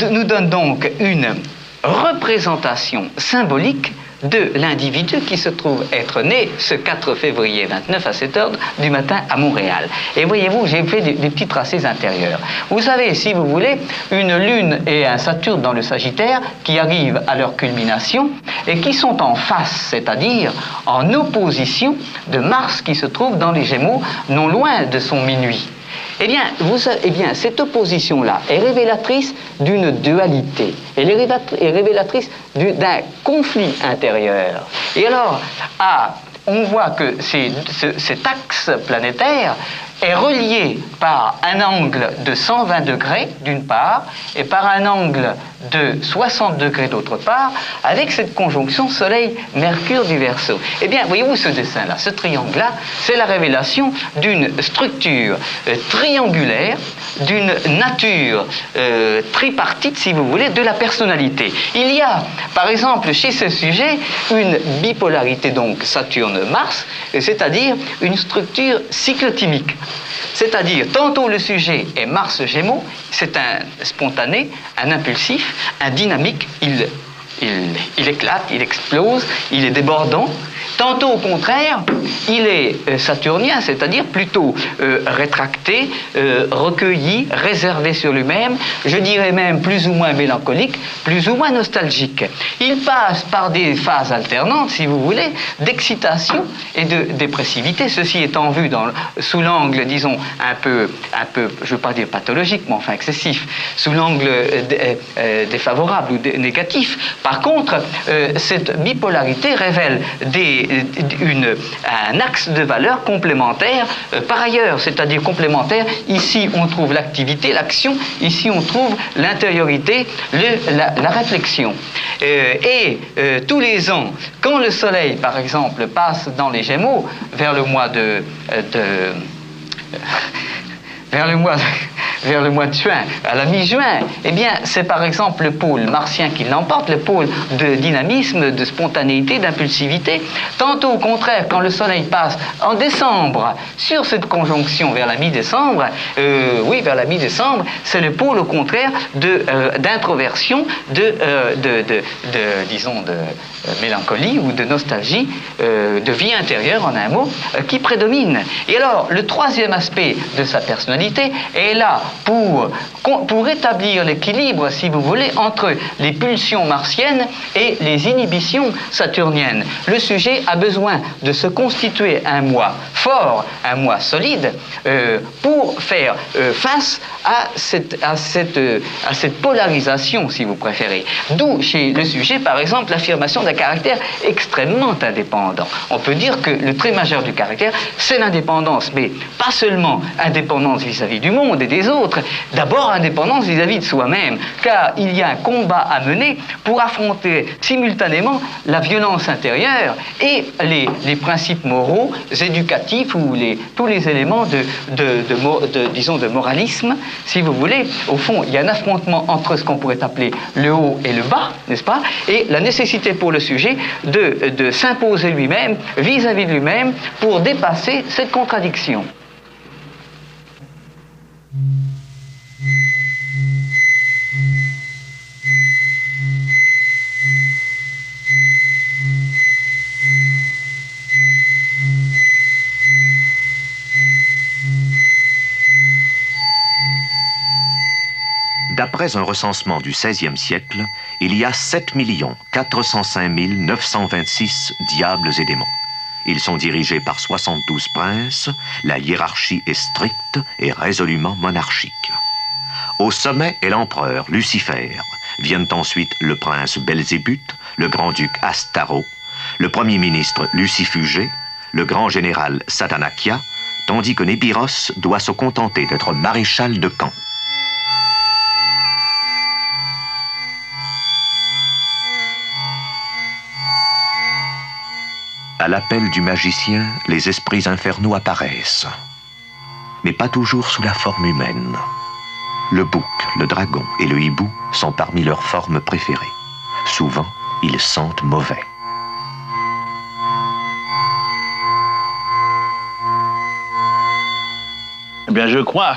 nous donne donc une représentation symbolique de l'individu qui se trouve être né ce 4 février 29 à 7 heures du matin à Montréal. Et voyez-vous, j'ai fait des petits tracés intérieurs. Vous avez, si vous voulez, une Lune et un Saturne dans le Sagittaire qui arrivent à leur culmination et qui sont en face, c'est-à-dire en opposition de Mars qui se trouve dans les Gémeaux, non loin de son minuit. Eh bien, cette opposition-là est révélatrice d'une dualité. Elle est révélatrice d'un conflit intérieur. Et alors, on voit que cet axe planétaire est relié par un angle de 120 degrés d'une part et par un angle de 60 degrés d'autre part, avec cette conjonction Soleil-Mercure du Verseau. Eh bien, voyez-vous ce dessin-là, ce triangle-là, c'est la révélation d'une structure triangulaire, d'une nature tripartite, si vous voulez, de la personnalité. Il y a, par exemple, chez ce sujet, une bipolarité, donc Saturne-Mars, c'est-à-dire une structure cyclotimique. C'est-à-dire, tantôt le sujet est Mars-Gémeaux, c'est un spontané, un impulsif, un dynamique, il éclate, il explose, il est débordant. Tantôt, au contraire, il est saturnien, c'est-à-dire plutôt rétracté, recueilli, réservé sur lui-même, je dirais même plus ou moins mélancolique, plus ou moins nostalgique. Il passe par des phases alternantes, si vous voulez, d'excitation et de dépressivité, ceci étant vu sous l'angle, disons, un peu, je ne veux pas dire pathologique, mais enfin excessif, sous l'angle défavorable ou négatif. Par contre, cette bipolarité révèle un axe de valeur complémentaire par ailleurs, c'est-à-dire complémentaire. Ici, on trouve l'activité, l'action. Ici, on trouve l'intériorité, la réflexion. Tous les ans, quand le Soleil, par exemple, passe dans les Gémeaux, vers le mois vers le mois de juin, à la mi-juin, eh bien, c'est par exemple le pôle martien qui l'emporte, le pôle de dynamisme, de spontanéité, d'impulsivité. Tantôt, au contraire, quand le soleil passe en décembre sur cette conjonction vers la mi-décembre, vers la mi-décembre, c'est le pôle, au contraire, d'introversion, disons, de mélancolie ou de nostalgie, de vie intérieure, en un mot, qui prédomine. Et alors, le troisième aspect de sa personnalité est là pour établir l'équilibre, si vous voulez, entre les pulsions martiennes et les inhibitions saturniennes. Le sujet a besoin de se constituer un moi fort, un moi solide, pour faire face à cette polarisation, si vous préférez. D'où, chez le sujet, par exemple, l'affirmation d'un caractère extrêmement indépendant. On peut dire que le trait majeur du caractère, c'est l'indépendance, mais pas seulement indépendance vis-à-vis du monde et des autres, d'abord indépendance vis-à-vis de soi-même, car il y a un combat à mener pour affronter simultanément la violence intérieure et les principes moraux, éducatifs ou tous les éléments de moralisme, si vous voulez. Au fond, il y a un affrontement entre ce qu'on pourrait appeler le haut et le bas, n'est-ce pas? Et la nécessité pour le sujet de s'imposer lui-même, vis-à-vis de lui-même, pour dépasser cette contradiction. D'après un recensement du XVIe siècle, il y a 7 405 926 diables et démons. Ils sont dirigés par 72 princes, la hiérarchie est stricte et résolument monarchique. Au sommet est l'empereur Lucifer, viennent ensuite le prince Belzébuth, le grand-duc Astaro, le premier ministre Lucifugé, le grand général Satanakia, tandis que Nébiros doit se contenter d'être maréchal de camp. À l'appel du magicien, les esprits infernaux apparaissent, mais pas toujours sous la forme humaine. Le bouc, le dragon et le hibou sont parmi leurs formes préférées. Souvent, ils sentent mauvais. Eh bien, je crois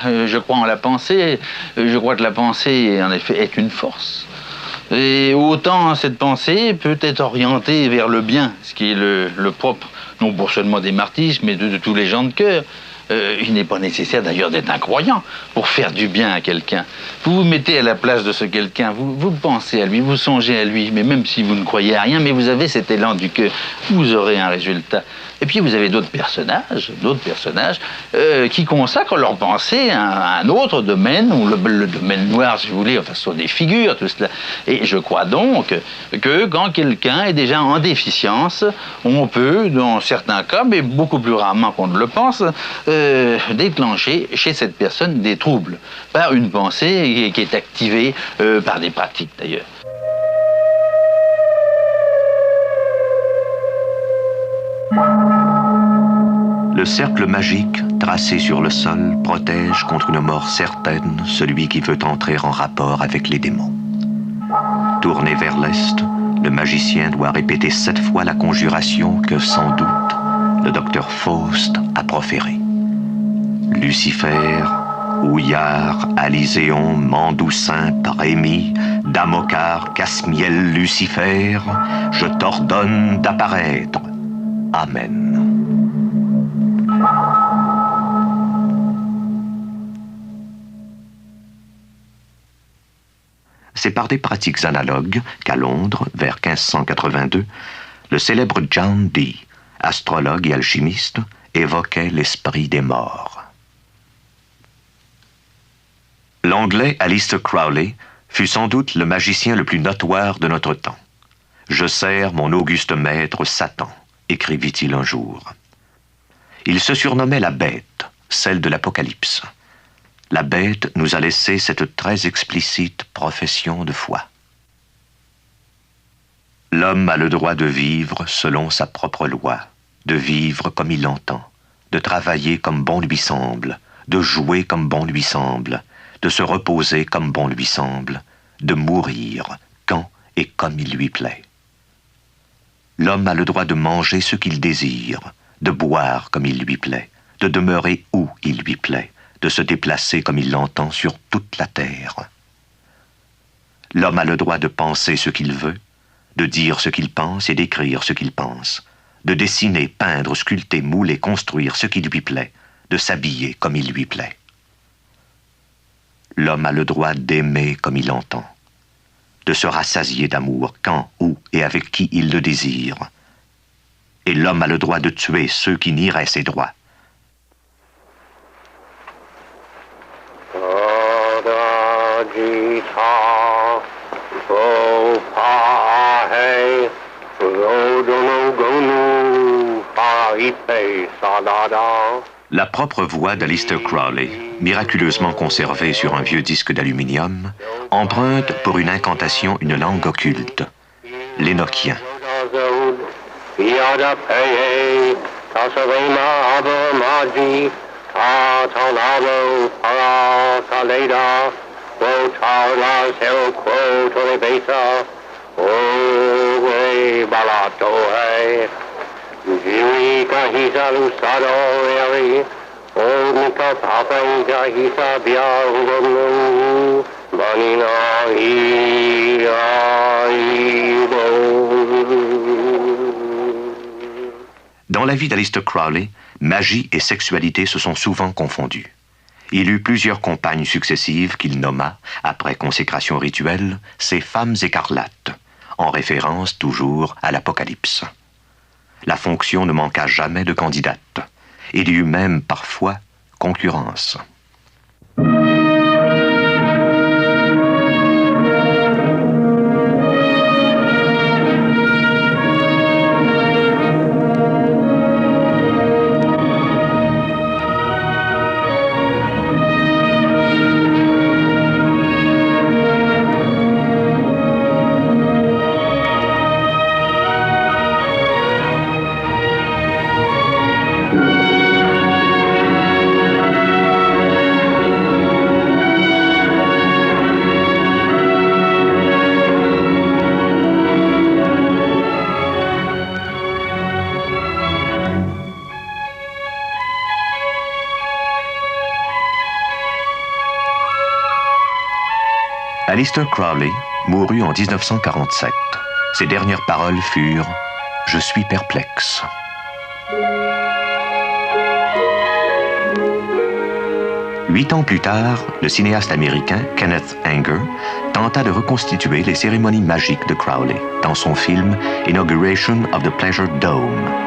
en la pensée. Je crois que la pensée, en effet, est une force. Et autant cette pensée peut être orientée vers le bien, ce qui est le propre, non pas seulement des martyrs, mais de tous les gens de cœur. Il n'est pas nécessaire d'ailleurs d'être un croyant pour faire du bien à quelqu'un. Vous vous mettez à la place de ce quelqu'un, vous pensez à lui, vous songez à lui, mais même si vous ne croyez à rien, mais vous avez cet élan du cœur, vous aurez un résultat. Et puis vous avez d'autres personnages qui consacrent leur pensée à un autre domaine, ou le domaine noir, si vous voulez, enfin, ce sont des figures, tout cela. Et je crois donc que quand quelqu'un est déjà en déficience, on peut, dans certains cas, mais beaucoup plus rarement qu'on ne le pense, déclencher chez cette personne des troubles, par une pensée qui est activée par des pratiques d'ailleurs. Le cercle magique, tracé sur le sol, protège contre une mort certaine celui qui veut entrer en rapport avec les démons. Tourné vers l'est, le magicien doit répéter 7 fois la conjuration que, sans doute, le docteur Faust a proférée. Lucifer, Houillard, Alyséon, Mandoussin, Rémi, Damocar, Casmiel, Lucifer, je t'ordonne d'apparaître. Amen. C'est par des pratiques analogues qu'à Londres, vers 1582, le célèbre John Dee, astrologue et alchimiste, évoquait l'esprit des morts. L'anglais Aleister Crowley fut sans doute le magicien le plus notoire de notre temps. « Je sers mon auguste maître Satan », écrivit-il un jour. Il se surnommait la bête, celle de l'Apocalypse. La bête nous a laissé cette très explicite profession de foi. L'homme a le droit de vivre selon sa propre loi, de vivre comme il l'entend, de travailler comme bon lui semble, de jouer comme bon lui semble, de se reposer comme bon lui semble, de mourir quand et comme il lui plaît. L'homme a le droit de manger ce qu'il désire, de boire comme il lui plaît, de demeurer où il lui plaît, de se déplacer comme il l'entend sur toute la terre. L'homme a le droit de penser ce qu'il veut, de dire ce qu'il pense et d'écrire ce qu'il pense, de dessiner, peindre, sculpter, mouler, construire ce qui lui plaît, de s'habiller comme il lui plaît. L'homme a le droit d'aimer comme il entend, de se rassasier d'amour quand, où et avec qui il le désire. Et l'homme a le droit de tuer ceux qui nieraient ses droits. La propre voix d'Aleister Crowley, miraculeusement conservée sur un vieux disque d'aluminium, emprunte pour une incantation une langue occulte, l'Énochien. Dans la vie d'Aleister Crowley, magie et sexualité se sont souvent confondues. Il eut plusieurs compagnes successives qu'il nomma, après consécration rituelle, ses femmes écarlates, en référence toujours à l'Apocalypse. La fonction ne manqua jamais de candidate. Il y eut même parfois concurrence. Aleister Crowley mourut en 1947. Ses dernières paroles furent « Je suis perplexe ». 8 ans plus tard, le cinéaste américain Kenneth Anger tenta de reconstituer les cérémonies magiques de Crowley dans son film Inauguration of the Pleasure Dome.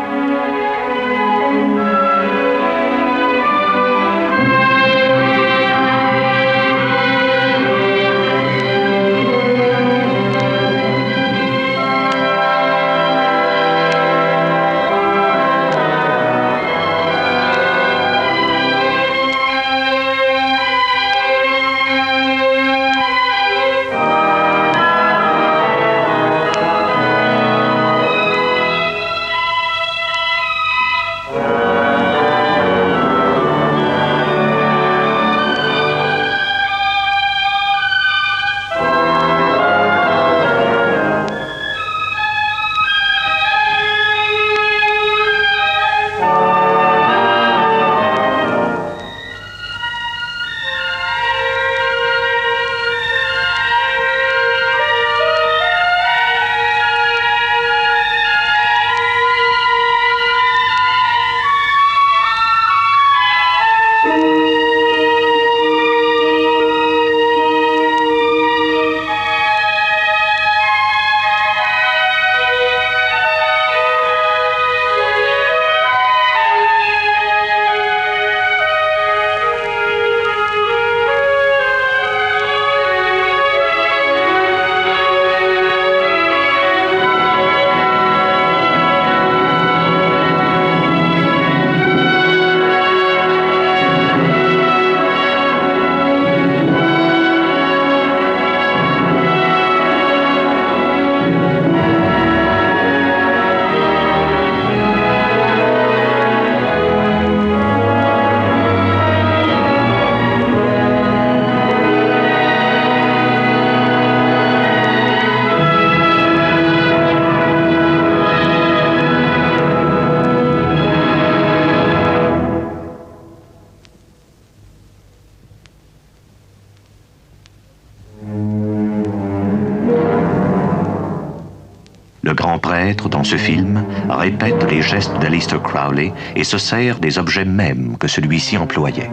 prêtre, dans ce film, répète les gestes d'Aleister Crowley et se sert des objets mêmes que celui-ci employait.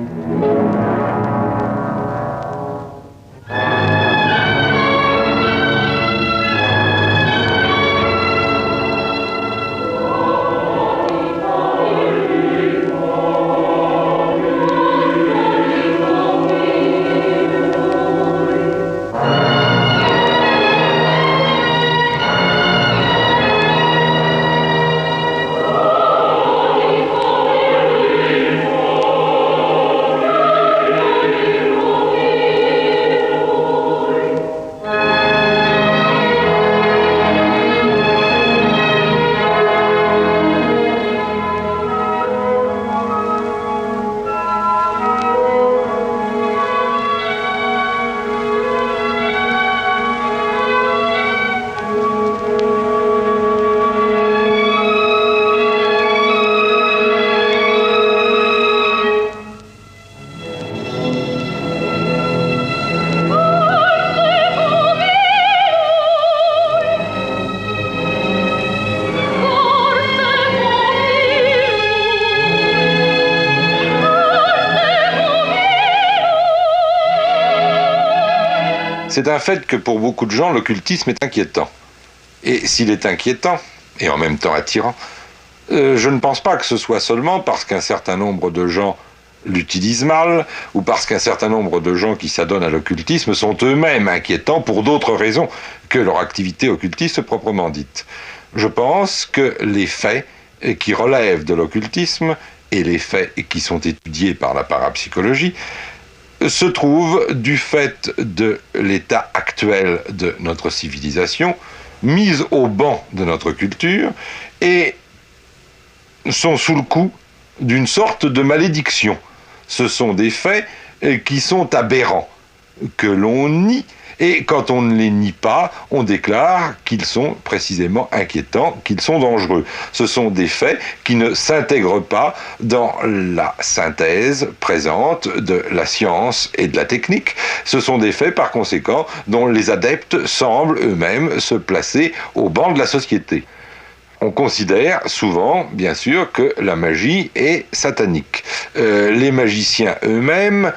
C'est un fait que pour beaucoup de gens, l'occultisme est inquiétant. Et s'il est inquiétant, et en même temps attirant, je ne pense pas que ce soit seulement parce qu'un certain nombre de gens l'utilisent mal, ou parce qu'un certain nombre de gens qui s'adonnent à l'occultisme sont eux-mêmes inquiétants pour d'autres raisons que leur activité occultiste proprement dite. Je pense que les faits qui relèvent de l'occultisme et les faits qui sont étudiés par la parapsychologie se trouvent du fait de l'état actuel de notre civilisation, mise au ban de notre culture, et sont sous le coup d'une sorte de malédiction. Ce sont des faits qui sont aberrants, que l'on nie, et quand on ne les nie pas, on déclare qu'ils sont précisément inquiétants, qu'ils sont dangereux. Ce sont des faits qui ne s'intègrent pas dans la synthèse présente de la science et de la technique. Ce sont des faits, par conséquent, dont les adeptes semblent eux-mêmes se placer au banc de la société. On considère souvent, bien sûr, que la magie est satanique. Les magiciens eux-mêmes,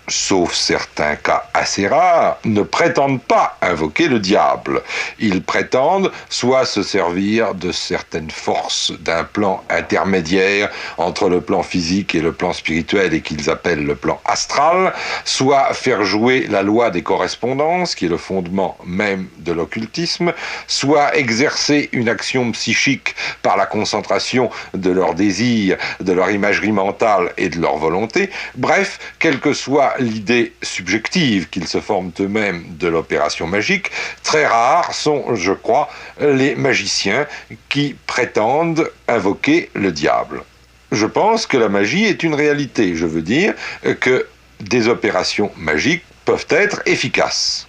sauf certains cas assez rares, ne prétendent pas invoquer le diable. Ils prétendent soit se servir de certaines forces d'un plan intermédiaire entre le plan physique et le plan spirituel et qu'ils appellent le plan astral, soit faire jouer la loi des correspondances, qui est le fondement même de l'occultisme, soit exercer une action psychique par la concentration de leurs désirs, de leur imagerie mentale et de leur volonté. Bref, quelle que soit l'idée subjective qu'ils se forment eux-mêmes de l'opération magique, très rares sont, je crois, les magiciens qui prétendent invoquer le diable. Je pense que la magie est une réalité. Je veux dire que des opérations magiques peuvent être efficaces.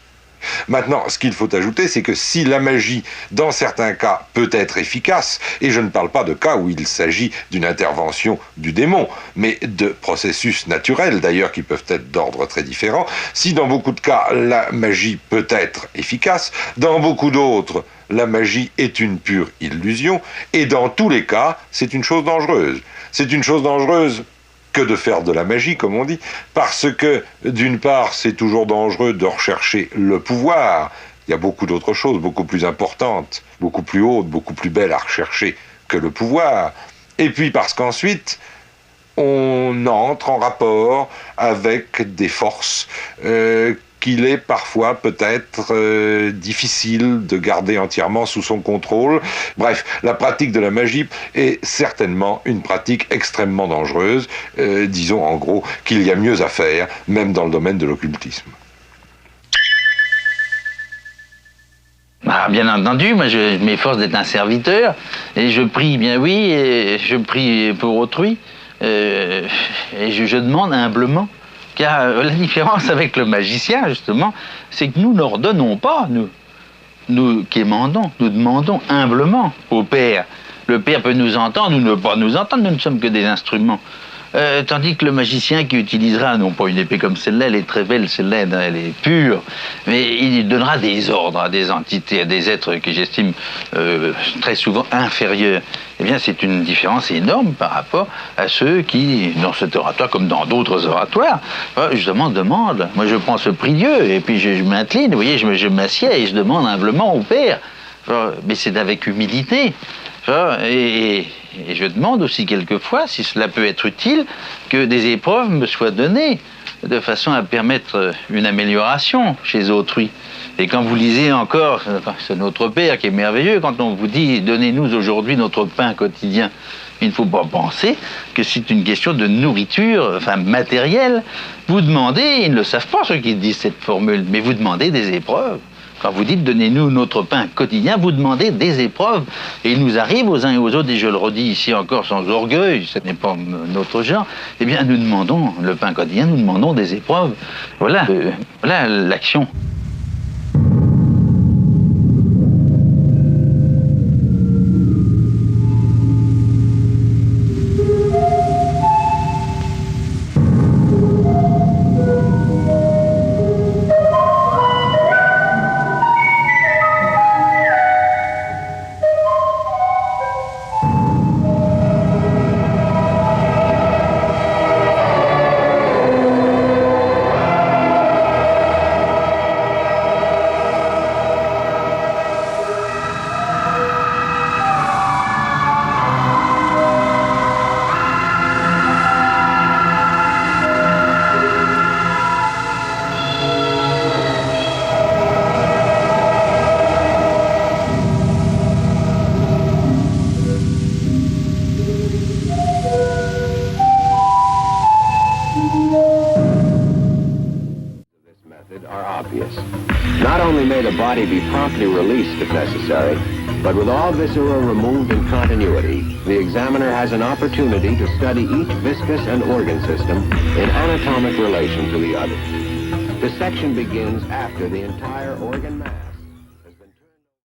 Maintenant, ce qu'il faut ajouter, c'est que si la magie, dans certains cas, peut être efficace, et je ne parle pas de cas où il s'agit d'une intervention du démon, mais de processus naturels, d'ailleurs, qui peuvent être d'ordre très différent, si dans beaucoup de cas, la magie peut être efficace, dans beaucoup d'autres, la magie est une pure illusion, et dans tous les cas, c'est une chose dangereuse. C'est une chose dangereuse que de faire de la magie, comme on dit, parce que, d'une part, c'est toujours dangereux de rechercher le pouvoir. Il y a beaucoup d'autres choses, beaucoup plus importantes, beaucoup plus hautes, beaucoup plus belles à rechercher que le pouvoir. Et puis parce qu'ensuite, on entre en rapport avec des forces qu'il est parfois peut-être difficile de garder entièrement sous son contrôle. Bref, la pratique de la magie est certainement une pratique extrêmement dangereuse, disons en gros qu'il y a mieux à faire, même dans le domaine de l'occultisme. Ah, bien entendu, moi je m'efforce d'être un serviteur, et je prie, bien oui, et je prie pour autrui, et je demande humblement. Car la différence avec le magicien, justement, c'est que nous n'ordonnons pas, nous quémandons, nous demandons humblement au Père. Le Père peut nous entendre ou ne pas nous entendre, nous ne sommes que des instruments. Tandis que le magicien qui utilisera, non pas une épée comme celle-là, elle est très belle, celle-là, elle est pure, mais il donnera des ordres à des entités, à des êtres que j'estime très souvent inférieurs. Eh bien, c'est une différence énorme par rapport à ceux qui, dans cet oratoire, comme dans d'autres oratoires, justement demandent. Moi, je prends ce prix Dieu, et puis je m'incline, vous voyez, je m'assieds et je demande humblement au Père. Mais c'est avec humilité. Et je demande aussi quelquefois, si cela peut être utile, que des épreuves me soient données, de façon à permettre une amélioration chez autrui. Et quand vous lisez encore, c'est notre Père qui est merveilleux, quand on vous dit « Donnez-nous aujourd'hui notre pain quotidien », il ne faut pas penser que c'est une question de nourriture, enfin matérielle. Vous demandez, ils ne le savent pas ceux qui disent cette formule, mais vous demandez des épreuves. Quand vous dites « Donnez-nous notre pain quotidien », vous demandez des épreuves. Et il nous arrive aux uns et aux autres, et je le redis ici encore sans orgueil, ce n'est pas notre genre, eh bien nous demandons le pain quotidien, nous demandons des épreuves. Voilà, voilà l'action. Not only may the body be promptly released if necessary, but with all viscera removed in continuity, the examiner has an opportunity to study each viscous and organ system in anatomic relation to the other. Dissection begins after the entire organ mass.